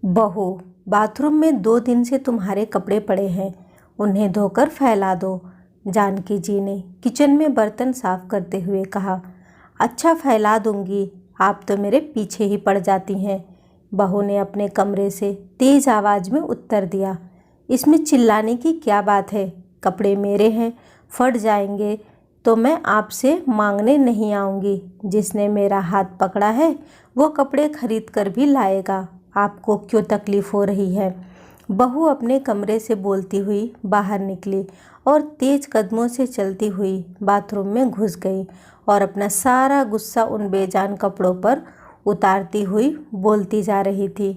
बहू, बाथरूम में 2 दिन से तुम्हारे कपड़े पड़े हैं, उन्हें धोकर फैला दो। जानकी जी ने किचन में बर्तन साफ करते हुए कहा। अच्छा, फैला दूंगी, आप तो मेरे पीछे ही पड़ जाती हैं। बहू ने अपने कमरे से तेज आवाज में उत्तर दिया। इसमें चिल्लाने की क्या बात है? कपड़े मेरे हैं, फट जाएंगे तो मैं आपसे मांगने नहीं आऊँगी। जिसने मेरा हाथ पकड़ा है वो कपड़े खरीद कर भी लाएगा। आपको क्यों तकलीफ़ हो रही है? बहू अपने कमरे से बोलती हुई बाहर निकली और तेज कदमों से चलती हुई बाथरूम में घुस गई और अपना सारा गुस्सा उन बेजान कपड़ों पर उतारती हुई बोलती जा रही थी।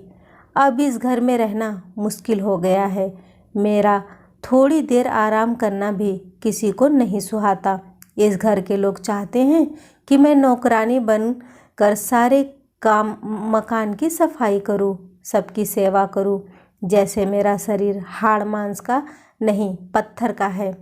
अब इस घर में रहना मुश्किल हो गया है। मेरा थोड़ी देर आराम करना भी किसी को नहीं सुहाता। इस घर के लोग चाहते हैं कि मैं नौकरानी बन कर सारे काम मकान की सफाई करूं, सबकी सेवा करूं, जैसे मेरा शरीर हाड़ मांस का नहीं पत्थर का है।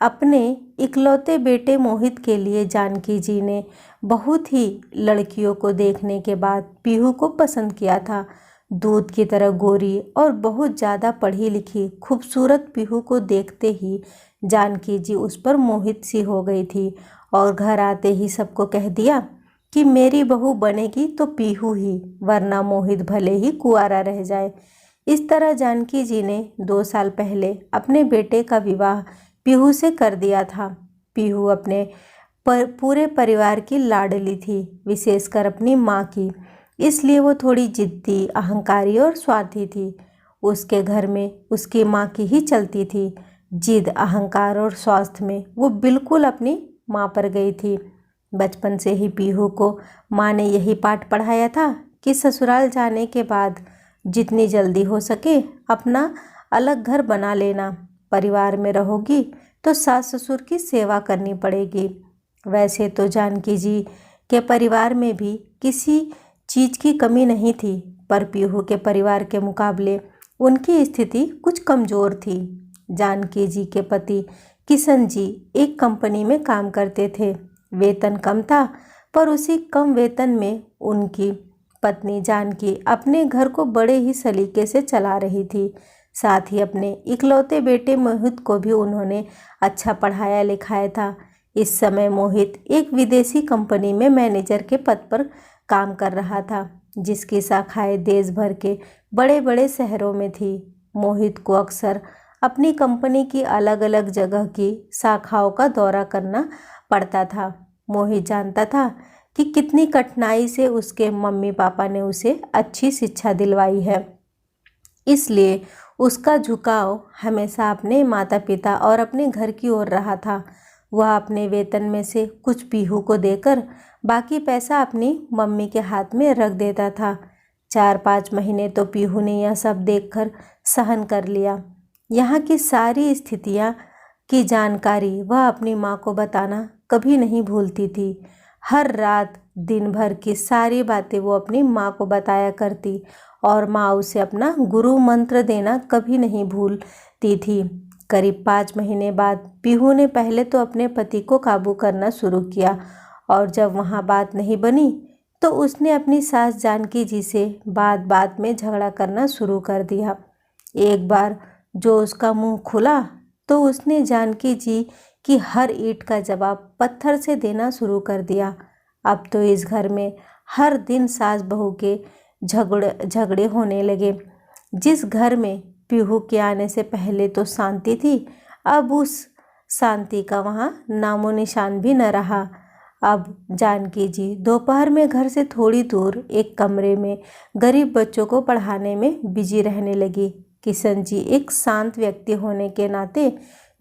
अपने इकलौते बेटे मोहित के लिए जानकी जी ने बहुत ही लड़कियों को देखने के बाद पीहू को पसंद किया था। दूध की तरह गोरी और बहुत ज़्यादा पढ़ी लिखी खूबसूरत पीहू को देखते ही जानकी जी उस पर मोहित सी हो गई थी और घर आते ही सबको कह दिया कि मेरी बहू बनेगी तो पीहू ही, वरना मोहित भले ही कुंवारा रह जाए। इस तरह जानकी जी ने 2 साल पहले अपने बेटे का विवाह पीहू से कर दिया था। पीहू अपने पूरे परिवार की लाडली थी, विशेषकर अपनी माँ की। इसलिए वो थोड़ी जिद्दी, अहंकारी और स्वार्थी थी। उसके घर में उसकी माँ की ही चलती थी। जिद, अहंकार और स्वार्थ में वो बिल्कुल अपनी माँ पर गई थी। बचपन से ही पीहू को माँ ने यही पाठ पढ़ाया था कि ससुराल जाने के बाद जितनी जल्दी हो सके अपना अलग घर बना लेना। परिवार में रहोगी तो सास ससुर की सेवा करनी पड़ेगी। वैसे तो जानकी जी के परिवार में भी किसी चीज़ की कमी नहीं थी, पर पीहू के परिवार के मुकाबले उनकी स्थिति कुछ कमज़ोर थी। जानकी जी के पति किशन जी एक कंपनी में काम करते थे। वेतन कम था, पर उसी कम वेतन में उनकी पत्नी जानकी अपने घर को बड़े ही सलीके से चला रही थी। साथ ही अपने इकलौते बेटे मोहित को भी उन्होंने अच्छा पढ़ाया लिखाया था। इस समय मोहित एक विदेशी कंपनी में मैनेजर के पद पर काम कर रहा था, जिसकी शाखाएं देश भर के बड़े बड़े शहरों में थी। मोहित को अक्सर अपनी कंपनी की अलग अलग जगह की शाखाओं का दौरा करना पड़ता था। मोहित जानता था कि कितनी कठिनाई से उसके मम्मी पापा ने उसे अच्छी शिक्षा दिलवाई है। इसलिए उसका झुकाव हमेशा अपने माता पिता और अपने घर की ओर रहा था। वह अपने वेतन में से कुछ पीहू को देकर बाकी पैसा अपनी मम्मी के हाथ में रख देता था। 4-5 महीने तो पीहू ने यह सब देखकर सहन कर लिया। यहाँ की सारी स्थितियाँ की जानकारी वह अपनी माँ को बताना कभी नहीं भूलती थी। हर रात दिन भर की सारी बातें वो अपनी माँ को बताया करती और माँ उसे अपना गुरु मंत्र देना कभी नहीं भूलती थी। करीब 5 महीने बाद पीहू ने पहले तो अपने पति को काबू करना शुरू किया और जब वहाँ बात नहीं बनी तो उसने अपनी सास जानकी जी से बात बात में झगड़ा करना शुरू कर दिया। एक बार जो उसका मुंह खुला तो उसने जानकी जी की हर ईंट का जवाब पत्थर से देना शुरू कर दिया। अब तो इस घर में हर दिन सास बहू के झगड़े होने लगे। जिस घर में पीहू के आने से पहले तो शांति थी, अब उस शांति का वहाँ नामो निशान भी न रहा। अब जानकी जी दोपहर में घर से थोड़ी दूर एक कमरे में गरीब बच्चों को पढ़ाने में बिजी रहने लगी। किशन जी एक शांत व्यक्ति होने के नाते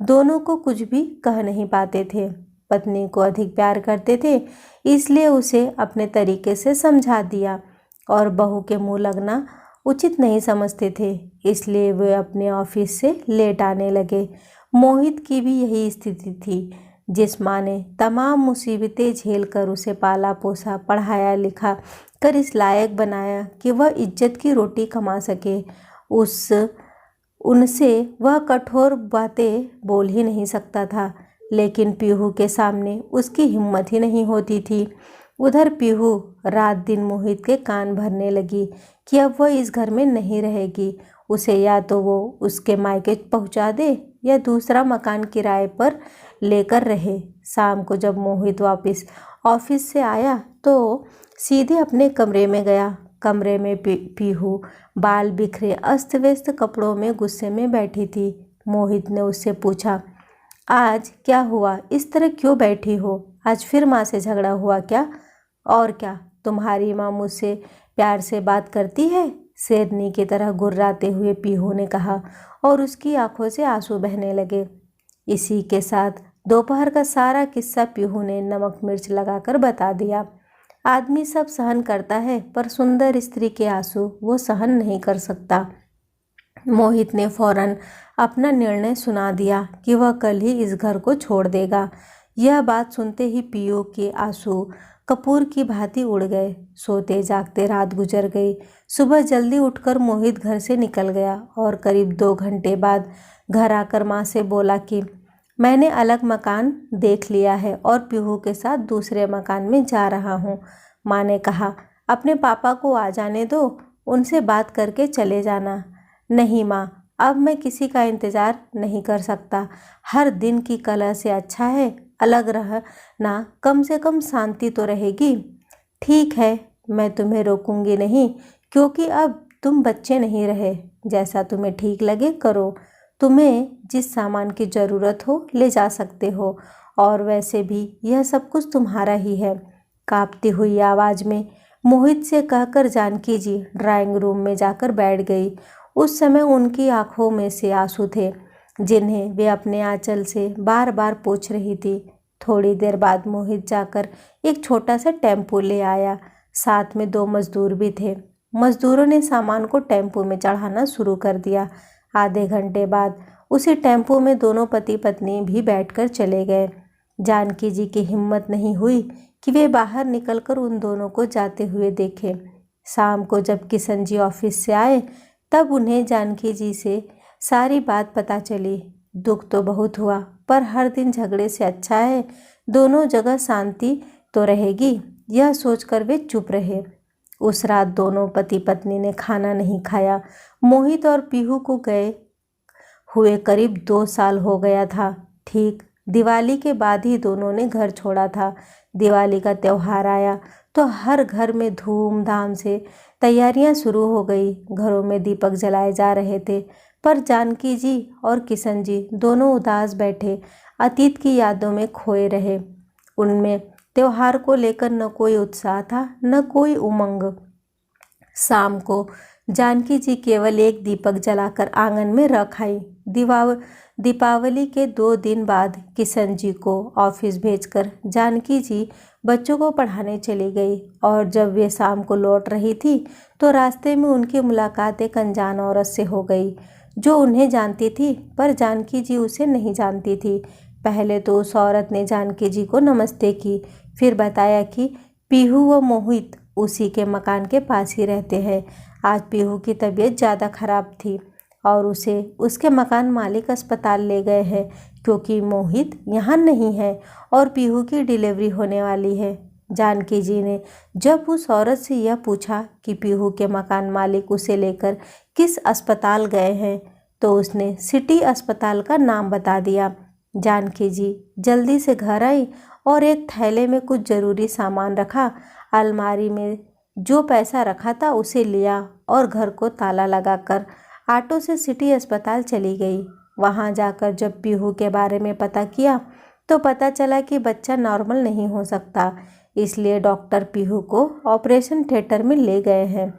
दोनों को कुछ भी कह नहीं पाते थे। पत्नी को अधिक प्यार करते थे, इसलिए उसे अपने तरीके से समझा दिया और बहू के मुंह लगना उचित नहीं समझते थे, इसलिए वे अपने ऑफिस से लेट आने लगे। मोहित की भी यही स्थिति थी। जिस माँ ने तमाम मुसीबतें झेल कर उसे पाला पोसा, पढ़ाया लिखा कर इस लायक बनाया कि वह इज्जत की रोटी कमा सके, उनसे वह कठोर बातें बोल ही नहीं सकता था। लेकिन पीहू के सामने उसकी हिम्मत ही नहीं होती थी। उधर पीहू रात दिन मोहित के कान भरने लगी कि अब वह इस घर में नहीं रहेगी। उसे या तो वो उसके मायके पहुंचा दे या दूसरा मकान किराए पर लेकर रहे। शाम को जब मोहित वापस ऑफिस से आया तो सीधे अपने कमरे में गया। कमरे में पीहू बाल बिखरे अस्त व्यस्त कपड़ों में गुस्से में बैठी थी। मोहित ने उससे पूछा, आज क्या हुआ, इस तरह क्यों बैठी हो? आज फिर माँ से झगड़ा हुआ क्या? और क्या, तुम्हारी माँ मुझसे प्यार से बात करती है? शेरनी की तरह गुर्राते हुए पीहू ने कहा और उसकी आंखों से आंसू बहने लगे। इसी के साथ दोपहर का सारा किस्सा पीहू ने नमक मिर्च लगाकर बता दिया। आदमी सब सहन करता है पर सुंदर स्त्री के आंसू वो सहन नहीं कर सकता। मोहित ने फौरन अपना निर्णय सुना दिया कि वह कल ही इस घर को छोड़ देगा। यह बात सुनते ही पीहू के आंसू कपूर की भांति उड़ गए। सोते जागते रात गुजर गई। सुबह जल्दी उठकर मोहित घर से निकल गया और करीब 2 घंटे बाद घर आकर माँ से बोला कि मैंने अलग मकान देख लिया है और पीहू के साथ दूसरे मकान में जा रहा हूँ। माँ ने कहा, अपने पापा को आ जाने दो, उनसे बात करके चले जाना। नहीं माँ, अब मैं किसी का इंतज़ार नहीं कर सकता। हर दिन की कलह से अच्छा है अलग रहना, कम से कम शांति तो रहेगी। ठीक है, मैं तुम्हें रोकूंगी नहीं, क्योंकि अब तुम बच्चे नहीं रहे। जैसा तुम्हें ठीक लगे करो। तुम्हें जिस सामान की ज़रूरत हो ले जा सकते हो, और वैसे भी यह सब कुछ तुम्हारा ही है। कांपती हुई आवाज़ में मोहित से कहकर जानकी जी ड्राइंग रूम में जाकर बैठ गई। उस समय उनकी आंखों में से आंसू थे जिन्हें वे अपने आंचल से बार बार पोंछ रही थी। थोड़ी देर बाद मोहित जाकर एक छोटा सा टेम्पो ले आया। साथ में 2 मजदूर भी थे। मजदूरों ने सामान को टेम्पो में चढ़ाना शुरू कर दिया। आधे घंटे बाद उसी टेम्पो में दोनों पति पत्नी भी बैठकर चले गए। जानकी जी की हिम्मत नहीं हुई कि वे बाहर निकलकर उन दोनों को जाते हुए देखें। शाम को जब किशन जी ऑफिस से आए तब उन्हें जानकी जी से सारी बात पता चली। दुख तो बहुत हुआ, पर हर दिन झगड़े से अच्छा है दोनों जगह शांति तो रहेगी, यह सोचकर वे चुप रहे। उस रात दोनों पति पत्नी ने खाना नहीं खाया। मोहित और पीहू को गए हुए करीब 2 साल हो गया था। ठीक दिवाली के बाद ही दोनों ने घर छोड़ा था। दिवाली का त्यौहार आया तो हर घर में धूमधाम से तैयारियां शुरू हो गई। घरों में दीपक जलाए जा रहे थे, पर जानकी जी और किशन जी दोनों उदास बैठे अतीत की यादों में खोए रहे। उनमें त्योहार को लेकर न कोई उत्साह था न कोई उमंग। शाम को जानकी जी केवल एक दीपक जलाकर आंगन में रख आई। दीपावली के 2 दिन बाद किशन जी को ऑफिस भेजकर जानकी जी बच्चों को पढ़ाने चली गई, और जब वे शाम को लौट रही थी तो रास्ते में उनकी मुलाकात एक अनजान औरत से हो गई जो उन्हें जानती थी, पर जानकी जी उसे नहीं जानती थी। पहले तो उस औरत ने जानकी जी को नमस्ते की, फिर बताया कि पीहू व मोहित उसी के मकान के पास ही रहते हैं। आज पीहू की तबीयत ज़्यादा खराब थी और उसे उसके मकान मालिक अस्पताल ले गए हैं, क्योंकि मोहित यहाँ नहीं है और पीहू की डिलीवरी होने वाली है। जानकी जी ने जब उस औरत से यह पूछा कि पीहू के मकान मालिक उसे लेकर किस अस्पताल गए हैं, तो उसने सिटी अस्पताल का नाम बता दिया। जानकी जी जल्दी से घर आई और एक थैले में कुछ ज़रूरी सामान रखा। अलमारी में जो पैसा रखा था उसे लिया और घर को ताला लगाकर ऑटो से सिटी अस्पताल चली गई। वहां जाकर जब पीहू के बारे में पता किया तो पता चला कि बच्चा नॉर्मल नहीं हो सकता, इसलिए डॉक्टर पीहू को ऑपरेशन थिएटर में ले गए हैं।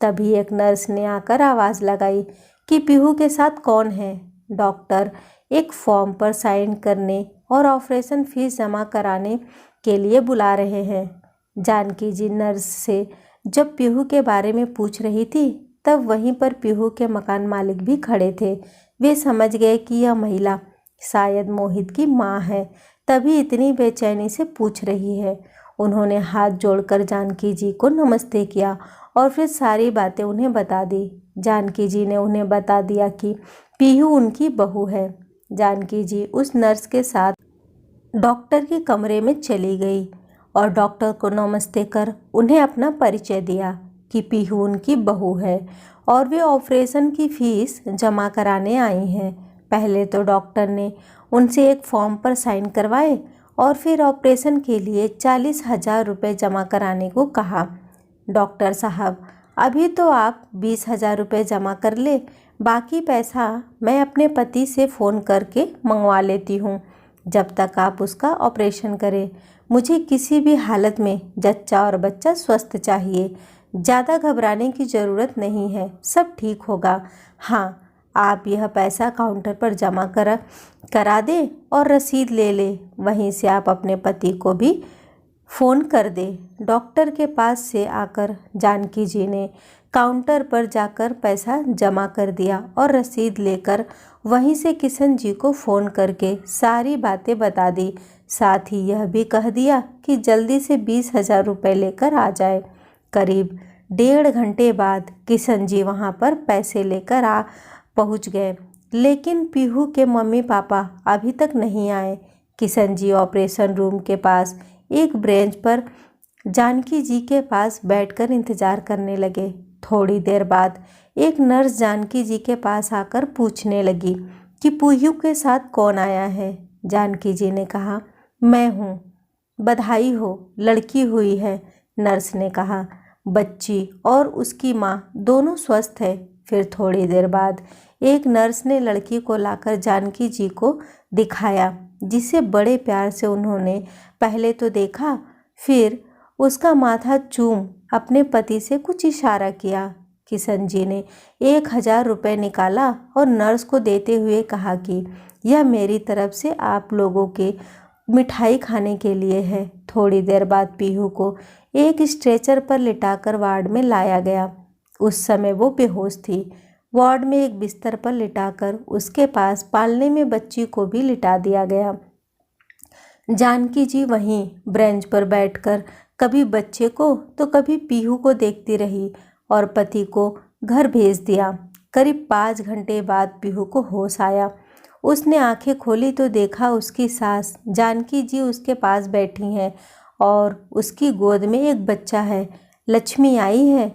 तभी एक नर्स ने आकर आवाज़ लगाई कि पीहू के साथ कौन है। डॉक्टर एक फॉर्म पर साइन करने और ऑपरेशन फीस जमा कराने के लिए बुला रहे हैं। जानकी जी नर्स से जब पीहू के बारे में पूछ रही थी तब वहीं पर पीहू के मकान मालिक भी खड़े थे। वे समझ गए कि यह महिला शायद मोहित की माँ है, तभी इतनी बेचैनी से पूछ रही है। उन्होंने हाथ जोड़कर जानकी जी को नमस्ते किया और फिर सारी बातें उन्हें बता दी। जानकी जी ने उन्हें बता दिया कि पीहू उनकी बहू है। जानकी जी उस नर्स के साथ डॉक्टर के कमरे में चली गई और डॉक्टर को नमस्ते कर उन्हें अपना परिचय दिया कि पीहू उनकी बहू है और वे ऑपरेशन की फीस जमा कराने आई हैं। पहले तो डॉक्टर ने उनसे एक फॉर्म पर साइन करवाए और फिर ऑपरेशन के लिए 40,000 रुपये जमा कराने को कहा। डॉक्टर साहब, अभी तो आप 20,000 रुपये जमा कर ले, बाकी पैसा मैं अपने पति से फ़ोन करके मंगवा लेती हूँ। जब तक आप उसका ऑपरेशन करें, मुझे किसी भी हालत में जच्चा और बच्चा स्वस्थ चाहिए। ज़्यादा घबराने की ज़रूरत नहीं है, सब ठीक होगा। हाँ, आप यह पैसा काउंटर पर जमा करा दें और रसीद ले ले। वहीं से आप अपने पति को भी फ़ोन कर दे। डॉक्टर के पास से आकर जानकी जी ने काउंटर पर जाकर पैसा जमा कर दिया और रसीद लेकर वहीं से किशन जी को फ़ोन करके सारी बातें बता दी। साथ ही यह भी कह दिया कि जल्दी से 20,000 रुपये लेकर आ जाए। करीब 1.5 घंटे बाद किशन जी वहाँ पर पैसे लेकर पहुँच गए, लेकिन पीहू के मम्मी पापा अभी तक नहीं आए। किशन जी ऑपरेशन रूम के पास एक ब्रेंच पर जानकी जी के पास बैठकर इंतज़ार करने लगे। थोड़ी देर बाद एक नर्स जानकी जी के पास आकर पूछने लगी कि पीहू के साथ कौन आया है। जानकी जी ने कहा, मैं हूँ। बधाई हो, लड़की हुई है। नर्स ने कहा, बच्ची और उसकी माँ दोनों स्वस्थ है। फिर थोड़ी देर बाद एक नर्स ने लड़की को लाकर जानकी जी को दिखाया, जिसे बड़े प्यार से उन्होंने पहले तो देखा, फिर उसका माथा चूम अपने पति से कुछ इशारा किया। किशन जी ने 1,000 रुपये निकाला और नर्स को देते हुए कहा कि यह मेरी तरफ से आप लोगों के मिठाई खाने के लिए है। थोड़ी देर बाद पीहू को एक स्ट्रेचर पर लिटाकर वार्ड में लाया गया। उस समय वो बेहोश थी। वार्ड में एक बिस्तर पर लिटाकर उसके पास पालने में बच्ची को भी लिटा दिया गया। जानकी जी वहीं ब्रेंच पर बैठकर कभी बच्चे को तो कभी पीहू को देखती रही और पति को घर भेज दिया। करीब 5 घंटे बाद पीहू को होश आया। उसने आंखें खोली तो देखा उसकी सास जानकी जी उसके पास बैठी हैं और उसकी गोद में एक बच्चा है। लक्ष्मी आई है,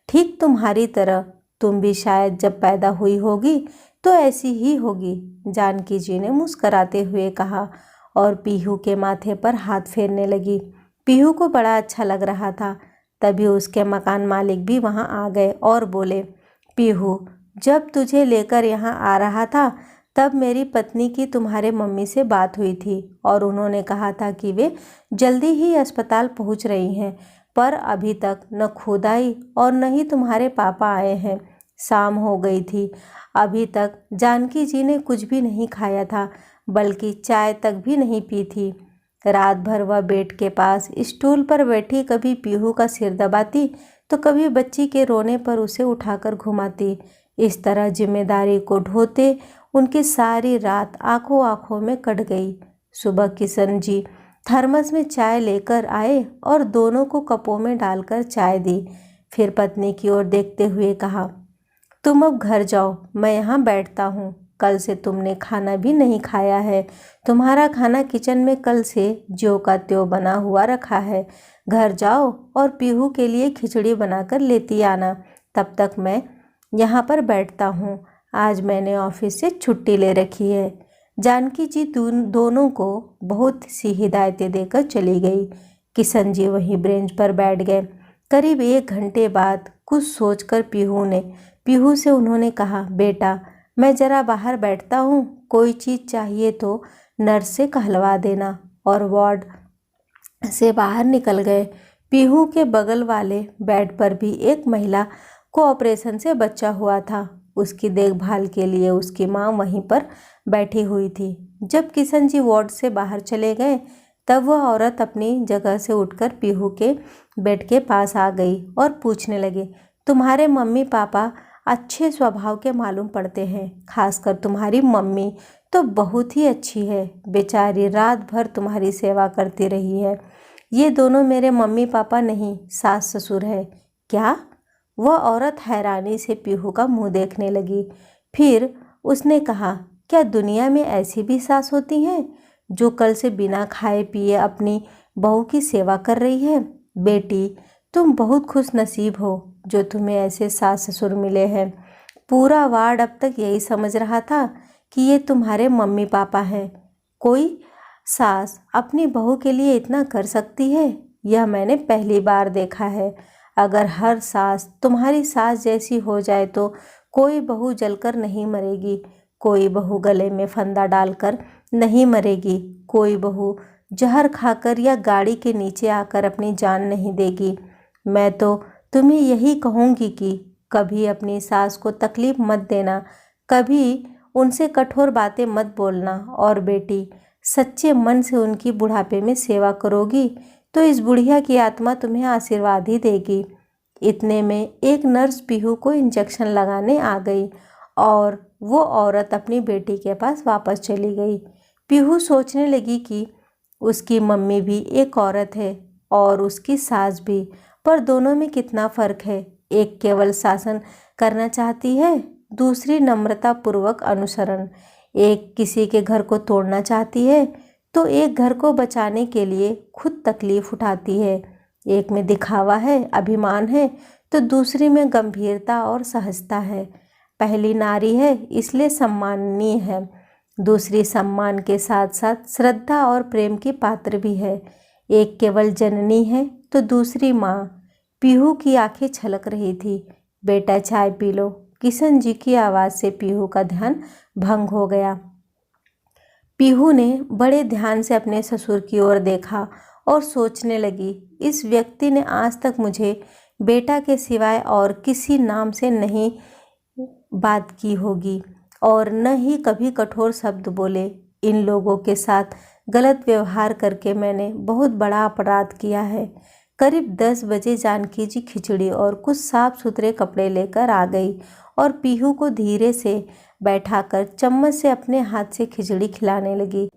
ठीक तुम्हारी तरह। तुम भी शायद जब पैदा हुई होगी तो ऐसी ही होगी, जानकी जी ने मुस्कराते हुए कहा और पीहू के माथे पर हाथ फेरने लगी। पीहू को बड़ा अच्छा लग रहा था। तभी उसके मकान मालिक भी वहां आ गए और बोले, पीहू, जब तुझे लेकर यहाँ आ रहा था तब मेरी पत्नी की तुम्हारे मम्मी से बात हुई थी और उन्होंने कहा था कि वे जल्दी ही अस्पताल पहुँच रही हैं, पर अभी तक न खुद आई और न ही तुम्हारे पापा आए हैं। शाम हो गई थी। अभी तक जानकी जी ने कुछ भी नहीं खाया था, बल्कि चाय तक भी नहीं पी थी। रात भर वह बेड के पास स्टूल पर बैठी कभी पीहू का सिर दबाती तो कभी बच्ची के रोने पर उसे उठाकर घुमाती। इस तरह जिम्मेदारी को ढोते उनकी सारी रात आंखों आंखों में कट गई। सुबह किशन जी थर्मस में चाय लेकर आए और दोनों को कपों में डालकर चाय दी। फिर पत्नी की ओर देखते हुए कहा, तुम अब घर जाओ, मैं यहाँ बैठता हूँ। कल से तुमने खाना भी नहीं खाया है। तुम्हारा खाना किचन में कल से ज्यों का त्यों बना हुआ रखा है। घर जाओ और पीहू के लिए खिचड़ी बनाकर लेती आना। तब तक मैं यहाँ पर बैठता हूँ। आज मैंने ऑफिस से छुट्टी ले रखी है। जानकी जी दोनों को बहुत सी हिदायतें देकर चली गई। किशन जी वहीं ब्रेंच पर बैठ गए। करीब 1 घंटे बाद कुछ सोचकर पीहू से उन्होंने कहा, बेटा, मैं ज़रा बाहर बैठता हूँ, कोई चीज़ चाहिए तो नर्स से कहलवा देना। और वार्ड से बाहर निकल गए। पीहू के बगल वाले बेड पर भी एक महिला को ऑपरेशन से बच्चा हुआ था। उसकी देखभाल के लिए उसकी माँ वहीं पर बैठी हुई थी। जब किशन जी वार्ड से बाहर चले गए तब वह औरत अपनी जगह से उठकर पीहू के बेड के पास आ गई और पूछने लगे, तुम्हारे मम्मी पापा अच्छे स्वभाव के मालूम पड़ते हैं। खासकर तुम्हारी मम्मी तो बहुत ही अच्छी है, बेचारी रात भर तुम्हारी सेवा करती रही है। ये दोनों मेरे मम्मी पापा नहीं, सास ससुर है। क्या? वह औरत हैरानी से पीहू का मुंह देखने लगी। फिर उसने कहा, क्या दुनिया में ऐसी भी सास होती हैं जो कल से बिना खाए पिए अपनी बहू की सेवा कर रही है। बेटी, तुम बहुत खुश नसीब हो जो तुम्हें ऐसे सास ससुर मिले हैं। पूरा वार्ड अब तक यही समझ रहा था कि ये तुम्हारे मम्मी पापा हैं। कोई सास अपनी बहू के लिए इतना कर सकती है, यह मैंने पहली बार देखा है। अगर हर सास तुम्हारी सास जैसी हो जाए तो कोई बहू जलकर नहीं मरेगी, कोई बहू गले में फंदा डालकर नहीं मरेगी, कोई बहू जहर खाकर या गाड़ी के नीचे आकर अपनी जान नहीं देगी। मैं तो तुम्हें यही कहूँगी कि कभी अपनी सास को तकलीफ मत देना, कभी उनसे कठोर बातें मत बोलना। और बेटी, सच्चे मन से उनकी बुढ़ापे में सेवा करोगी तो इस बुढ़िया की आत्मा तुम्हें आशीर्वाद ही देगी। इतने में एक नर्स पीहू को इंजेक्शन लगाने आ गई और वो औरत अपनी बेटी के पास वापस चली गई। पीहू सोचने लगी कि उसकी मम्मी भी एक औरत है और उसकी सास भी, पर दोनों में कितना फ़र्क है। एक केवल शासन करना चाहती है, दूसरी नम्रता पूर्वक अनुसरण। एक किसी के घर को तोड़ना चाहती है तो एक घर को बचाने के लिए खुद तकलीफ उठाती है। एक में दिखावा है, अभिमान है, तो दूसरी में गंभीरता और सहजता है। पहली नारी है इसलिए सम्माननीय है, दूसरी सम्मान के साथ साथ श्रद्धा और प्रेम की पात्र भी है। एक केवल जननी है तो दूसरी माँ। पीहू की आंखें छलक रही थी। बेटा, चाय पी लो। किशन जी की आवाज़ से पीहू का ध्यान भंग हो गया। पीहू ने बड़े ध्यान से अपने ससुर की ओर देखा और सोचने लगी, इस व्यक्ति ने आज तक मुझे बेटा के सिवाय और किसी नाम से नहीं बात की होगी और न ही कभी कठोर शब्द बोले। इन लोगों के साथ गलत व्यवहार करके मैंने बहुत बड़ा अपराध किया है। करीब 10 बजे जानकी जी खिचड़ी और कुछ साफ सुथरे कपड़े लेकर आ गई और पीहू को धीरे से बैठाकर चम्मच से अपने हाथ से खिचड़ी खिलाने लगी।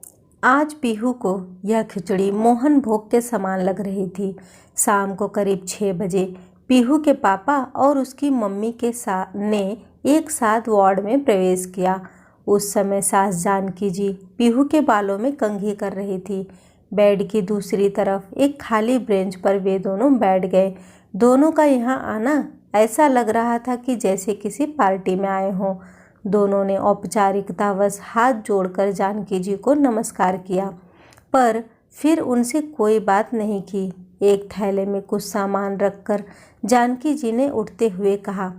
आज पीहू को यह खिचड़ी मोहन भोग के समान लग रही थी। शाम को करीब 6 बजे पीहू के पापा और उसकी मम्मी के ने एक साथ वार्ड में प्रवेश किया। उस समय सास जानकी जी पीहू के बालों में कंघी कर रही थी। बेड की दूसरी तरफ एक खाली बेंच पर वे दोनों बैठ गए। दोनों का यहाँ आना ऐसा लग रहा था कि जैसे किसी पार्टी में आए हों। दोनों ने औपचारिकतावश हाथ जोड़कर जानकी जी को नमस्कार किया, पर फिर उनसे कोई बात नहीं की। एक थैले में कुछ सामान रखकर जानकी जी ने उठते हुए कहा,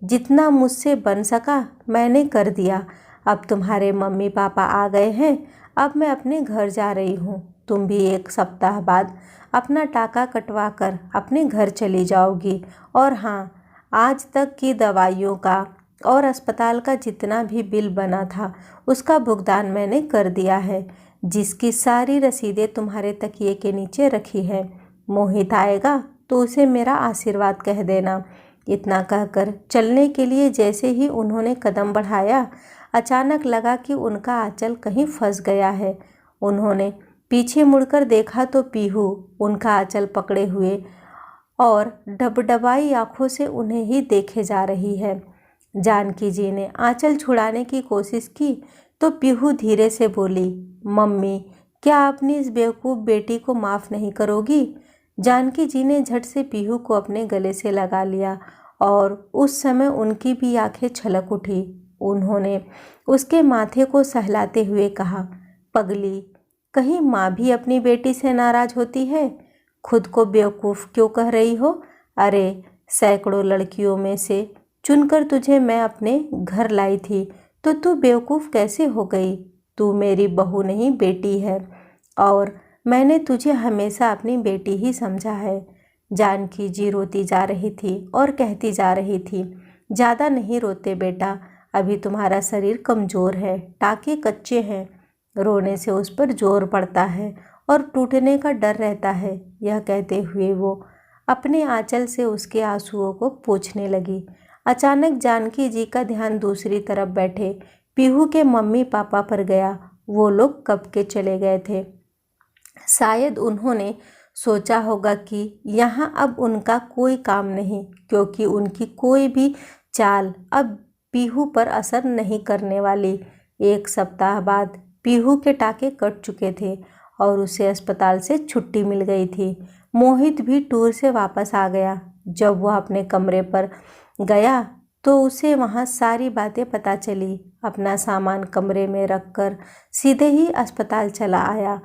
जितना मुझसे बन सका मैंने कर दिया। अब तुम्हारे मम्मी पापा आ गए हैं, अब मैं अपने घर जा रही हूँ। तुम भी 1 सप्ताह बाद अपना टाका कटवा कर अपने घर चली जाओगी। और हाँ, आज तक की दवाइयों का और अस्पताल का जितना भी बिल बना था उसका भुगतान मैंने कर दिया है, जिसकी सारी रसीदें तुम्हारे तकिए के नीचे रखी है। मोहित आएगा तो उसे मेरा आशीर्वाद कह देना। इतना कहकर चलने के लिए जैसे ही उन्होंने कदम बढ़ाया, अचानक लगा कि उनका आंचल कहीं फंस गया है। उन्होंने पीछे मुड़कर देखा तो पीहू उनका आंचल पकड़े हुए और डबडबाई आंखों से उन्हें ही देखे जा रही है। जानकी जी ने आंचल छुड़ाने की कोशिश की तो पीहू धीरे से बोली, मम्मी, क्या अपनी इस बेवकूफ़ बेटी को माफ़ नहीं करोगी? जानकी जी ने झट से पीहू को अपने गले से लगा लिया और उस समय उनकी भी आंखें छलक उठी। उन्होंने उसके माथे को सहलाते हुए कहा, पगली, कहीं माँ भी अपनी बेटी से नाराज़ होती है? खुद को बेवकूफ़ क्यों कह रही हो? अरे, सैकड़ों लड़कियों में से चुनकर तुझे मैं अपने घर लाई थी, तो तू बेवकूफ़ कैसे हो गई? तू मेरी बहू नहीं, बेटी है, और मैंने तुझे हमेशा अपनी बेटी ही समझा है। जानकी जी रोती जा रही थी और कहती जा रही थी, ज़्यादा नहीं रोते बेटा, अभी तुम्हारा शरीर कमज़ोर है, टाँके कच्चे हैं। रोने से उस पर जोर पड़ता है और टूटने का डर रहता है। यह कहते हुए वो अपने आंचल से उसके आंसुओं को पोंछने लगी। अचानक जानकी जी का ध्यान दूसरी तरफ बैठे पीहू के मम्मी पापा पर गया। वो लोग कब के चले गए थे। शायद उन्होंने सोचा होगा कि यहाँ अब उनका कोई काम नहीं, क्योंकि उनकी कोई भी चाल अब पीहू पर असर नहीं करने वाली। 1 सप्ताह बाद पीहू के टाके कट चुके थे और उसे अस्पताल से छुट्टी मिल गई थी। मोहित भी टूर से वापस आ गया। जब वह अपने कमरे पर गया तो उसे वहाँ सारी बातें पता चली। अपना सामान कमरे में रखकर सीधे ही अस्पताल चला आया।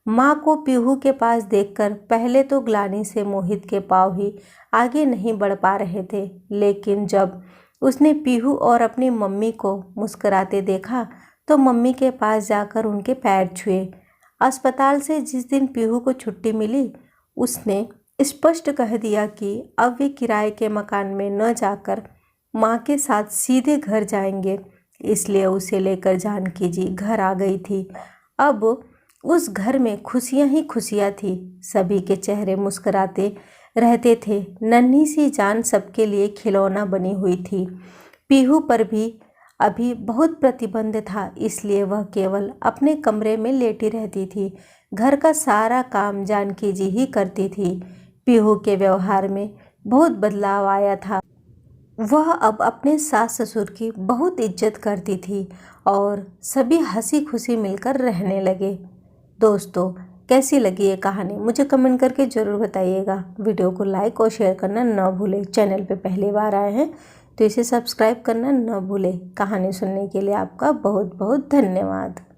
माँ को पीहू के पास देखकर पहले तो ग्लानि से मोहित के पाँव ही आगे नहीं बढ़ पा रहे थे, लेकिन जब उसने पीहू और अपनी मम्मी को मुस्कुराते देखा तो मम्मी के पास जाकर उनके पैर छुए। अस्पताल से जिस दिन पीहू को छुट्टी मिली उसने स्पष्ट कह दिया कि अब वे किराए के मकान में न जाकर माँ के साथ सीधे घर जाएंगे। इसलिए उसे लेकर जानकी जी घर आ गई थी। अब उस घर में खुशियाँ ही खुशियाँ थी। सभी के चेहरे मुस्कुराते रहते थे। नन्ही सी जान सबके लिए खिलौना बनी हुई थी। पीहू पर भी अभी बहुत प्रतिबंध था, इसलिए वह केवल अपने कमरे में लेटी रहती थी। घर का सारा काम जानकी जी ही करती थी। पीहू के व्यवहार में बहुत बदलाव आया था। वह अब अपने सास ससुर की बहुत इज्जत करती थी और सभी हंसी खुशी मिलकर रहने लगे। दोस्तों, कैसी लगी ये कहानी मुझे कमेंट करके ज़रूर बताइएगा। वीडियो को लाइक और शेयर करना न भूलें। चैनल पे पहली बार आए हैं तो इसे सब्सक्राइब करना न भूलें। कहानी सुनने के लिए आपका बहुत बहुत धन्यवाद।